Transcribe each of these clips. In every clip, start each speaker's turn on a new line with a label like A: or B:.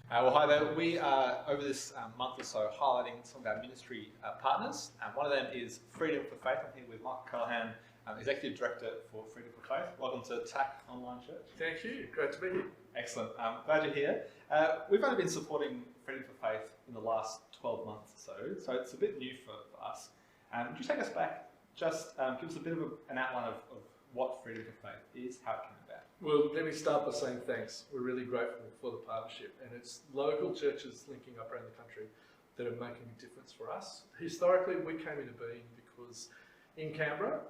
A: Well, hi there. We are over this month or so highlighting some of our ministry partners. One of them is Freedom for Faith. I'm here with Michael Kellahan, Executive Director for Freedom for Faith. Welcome to TAC Online Church.
B: Thank you. Great to be here.
A: Excellent. Glad you're here. We've only been supporting Freedom for Faith in the last 12 months or so it's a bit new for us. Would you take us back? Just give us a bit of an outline of what Freedom for Faith is, how it came about.
B: Well, let me start by saying thanks. We're really grateful for the partnership, and it's local churches linking up around the country that are making a difference for us. Historically, we came into being because in Canberra,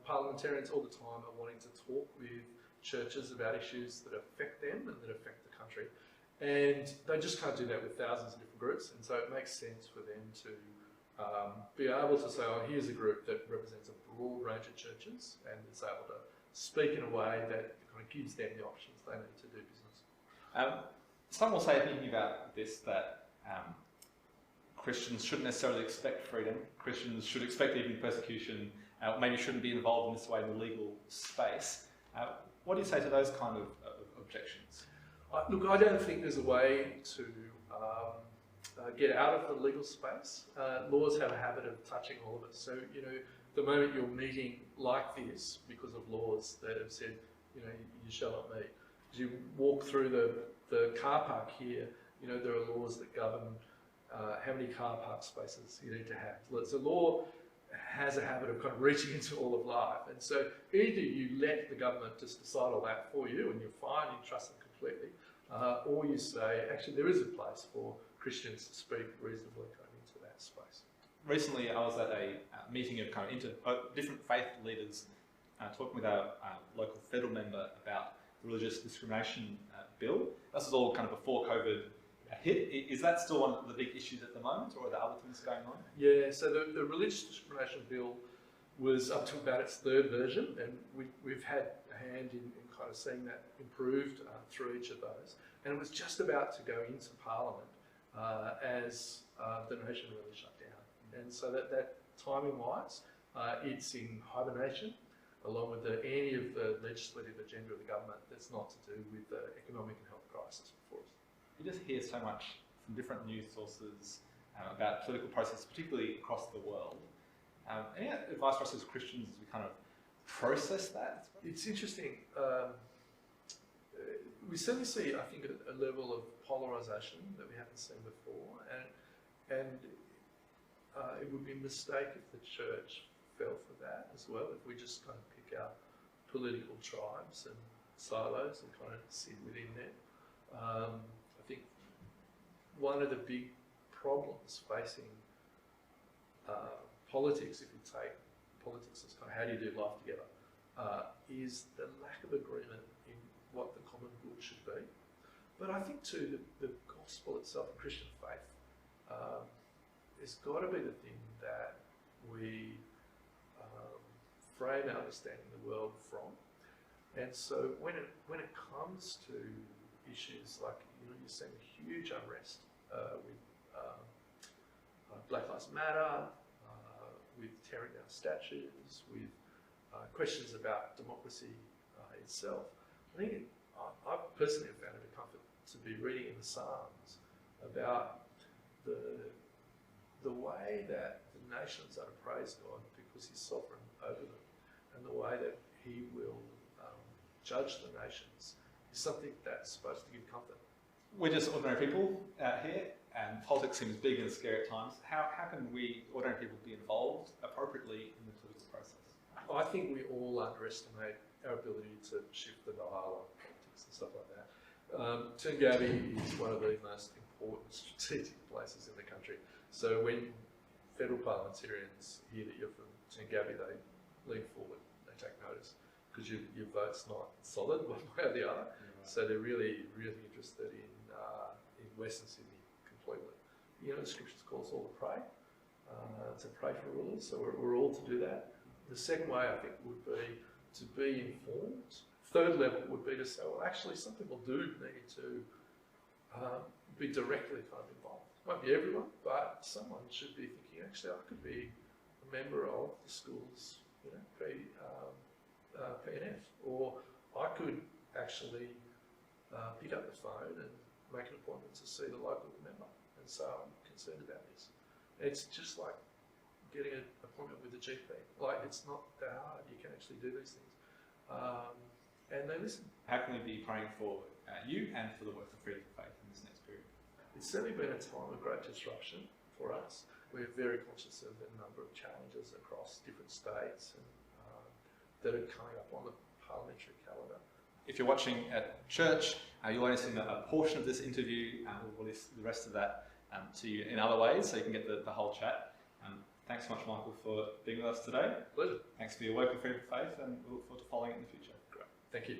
B: parliamentarians all the time are wanting to talk with churches about issues that affect them and that affect the country. And they just can't do that with thousands of different groups, and so it makes sense for them to be able to say, oh, here's a group that represents a broad range of churches and is able to speak in a way that kind of gives them the options they need to do business.
A: Some will say, thinking about this, that Christians shouldn't necessarily expect freedom. Christians should expect even persecution, maybe shouldn't be involved in this way in the legal space. What do you say to those kind of objections?
B: Look, I don't think there's a way to get out of the legal space. Laws have a habit of touching all of us. So, the moment you're meeting like this because of laws that have said, you shall not meet. As you walk through the car park here, there are laws that govern how many car park spaces you need to have. So law has a habit of kind of reaching into all of life. And so either you let the government just decide all that for you and you're fine, you trust them completely, or you say, actually, there is a place for Christians to speak reasonably kind of into that space.
A: Recently, I was at a meeting of kind of different faith leaders talking with our local federal member about the religious discrimination bill. This was all kind of before COVID hit. Is that still one of the big issues at the moment, or are there other things going on?
B: Yeah, so the religious discrimination bill was up to about its third version, and we've had a hand in kind of seeing that improved through each of those. And it was just about to go into Parliament as the nation really shut down. And so that timing-wise, it's in hibernation, along with any of the legislative agenda of the government that's not to do with the economic and health crisis before us.
A: You just hear so much from different news sources about political processes, particularly across the world. Any advice for us as Christians as we kind of process that?
B: It's interesting. We certainly see, I think, a level of polarisation that we haven't seen before, and it would be a mistake if the church fell for that as well, if we just kind of pick out political tribes and silos and kind of sit within them. I think one of the big problems facing politics, if you take politics as kind of how do you do life together, is the lack of agreement in what the common good should be. But I think too, the gospel itself, the Christian faith, has got to be the thing that we frame our understanding of the world from. And so when it comes to issues like, you're seeing a huge unrest with Black Lives Matter, with tearing down statues, with questions about democracy itself. I think I personally have found it a comfort to be reading in the Psalms about the way that the nations are to praise God because He's sovereign over them, and the way that He will judge the nations is something that's supposed to give comfort.
A: We're just ordinary people out here, and politics seems big and scary at times. How can we, ordinary people, be involved appropriately in the political process?
B: I think we all underestimate our ability to shift the dial on politics and stuff like that. Tungabi is one of the most important strategic places in the country. So when federal parliamentarians hear that you're from Tungabi, they lean forward, they take notice, because your vote's not solid one way or the other. Yeah. So they're really, really interested in Western Sydney completely. The scriptures call us all to pray for rulers, so we're all to do that. The second way, I think, would be to be informed. Third level would be to say, well, actually, some people do need to be directly kind of involved. It won't be everyone, but someone should be thinking, actually, I could be a member of the school's, PNF, or I could actually pick up the phone and make an appointment to see the local member and say, I'm concerned about this. It's just like getting an appointment with a GP. Like, it's not that hard. You can actually do these things. And they listen.
A: How can we be praying for you and for the work for Freedom of Faith in this next period?
B: It's certainly been a time of great disruption for us. We're very conscious of the number of challenges across different states and that are coming up on the parliamentary calendar.
A: If you're watching at church, you'll only see a portion of this interview. We'll release the rest of that to you in other ways, so you can get the whole chat. Thanks so much, Michael, for being with us today.
B: Pleasure.
A: Thanks for your work with Freedom of Faith, and we look forward to following it in the future.
B: Great. Thank you.